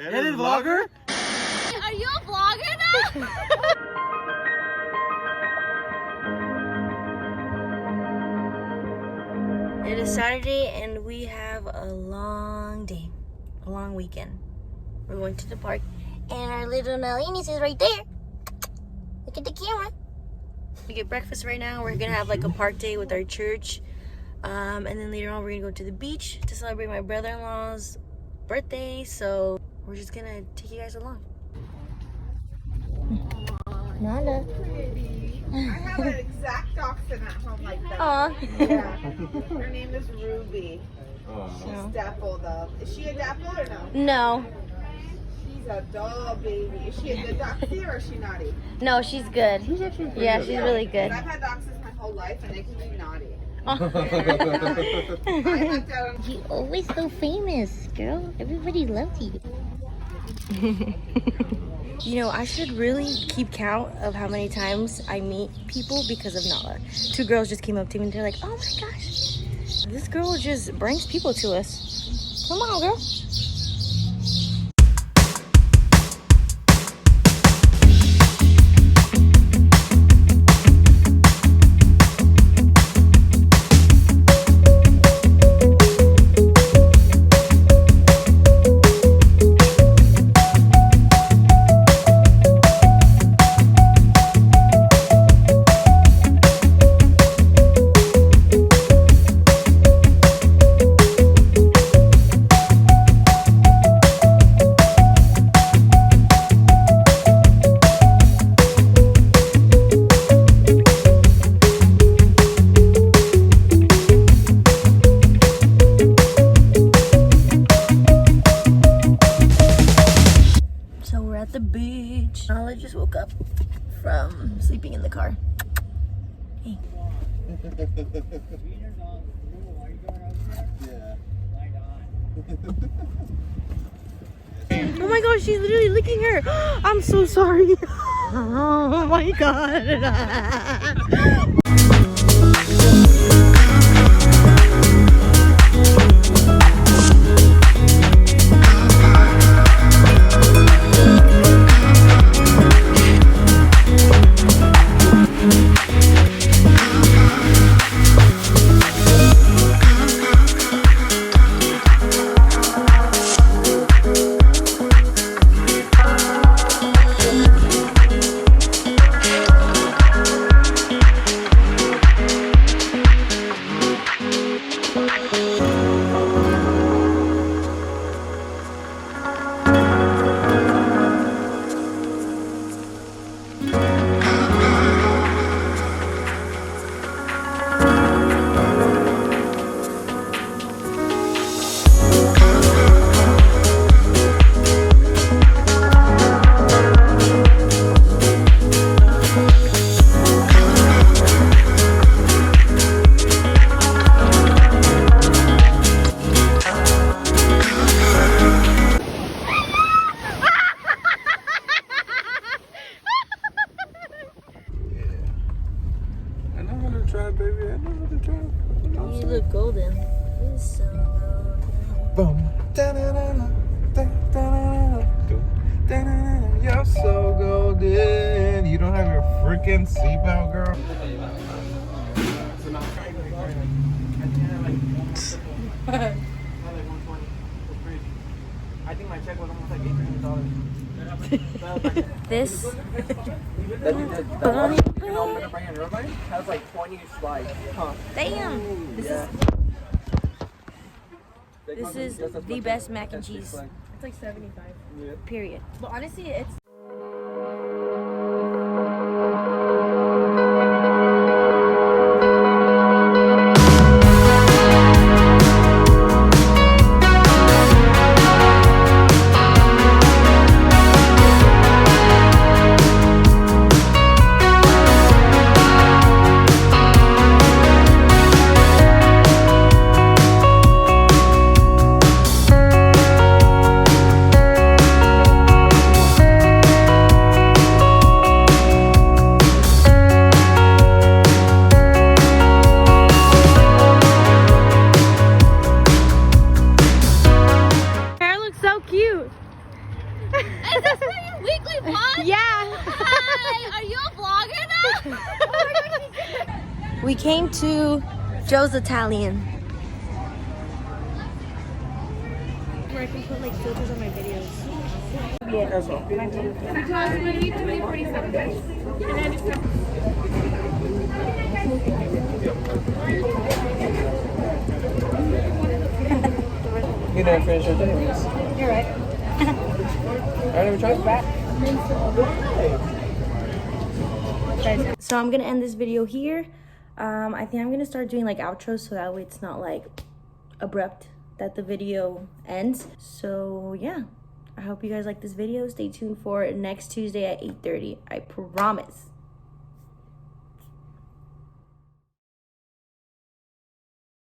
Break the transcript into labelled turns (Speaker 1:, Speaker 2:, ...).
Speaker 1: Edit vlogger?
Speaker 2: Are you a vlogger now? It is Saturday and we have a long day, a long weekend. We're going to the park and our little Nalinis is right there. Look at the camera. We get breakfast right now. We're gonna have like a park day with our church. And then later on we're gonna go to the beach to celebrate my brother-in-law's birthday. So we're just gonna take you guys along. Nanda.
Speaker 3: I have an exact dachshund at home like that.
Speaker 2: Aw.
Speaker 3: Yeah. Her name is Ruby. She's
Speaker 2: No.
Speaker 3: dapple though. Is she a dapple or no?
Speaker 2: No.
Speaker 3: She's a doll baby. Is she a good dachshund or is she naughty?
Speaker 2: No, she's good. Yeah, she's really good.
Speaker 3: I've had dachshunds my whole life and they can be naughty.
Speaker 2: Oh.
Speaker 3: I looked at them.
Speaker 2: You always so famous, girl. Everybody loves you. You know, I should really keep count of how many times I meet people because of Nala. 2 girls just came up to me and they're like, oh my gosh, this girl just brings people to us. Come on, girl. So we're at the beach. Nala just woke up from sleeping in the car. Hey. Oh my gosh, she's literally licking her. I'm so sorry. Oh my god.
Speaker 1: I know how to try, baby. I know how to try.
Speaker 2: You look golden. You're so golden.
Speaker 1: Boom. Da-da-da-da. Da-da-da-da. Da-da-da-da. You're so golden. You don't have your freaking seatbelt, girl.
Speaker 4: I think my check was almost like $800.
Speaker 2: This.
Speaker 4: Has like 20 slides. Huh.
Speaker 2: Damn. This is the best mac and cheese.
Speaker 5: It's like 75.
Speaker 2: Period.
Speaker 5: But honestly, it's
Speaker 2: Is this for your weekly vlog?
Speaker 6: Yeah.
Speaker 2: Hi, are you a vlogger now? We came to Joe's Italian.
Speaker 5: Where I can put like filters on my videos.
Speaker 4: You didn't finish your things.
Speaker 5: You're right.
Speaker 4: I didn't even try back.
Speaker 2: So I'm gonna end this video here. I think I'm gonna start doing like outros so that way it's not like abrupt that the video ends. So yeah, I hope you guys like this video. Stay tuned for next Tuesday at 8:30. I promise.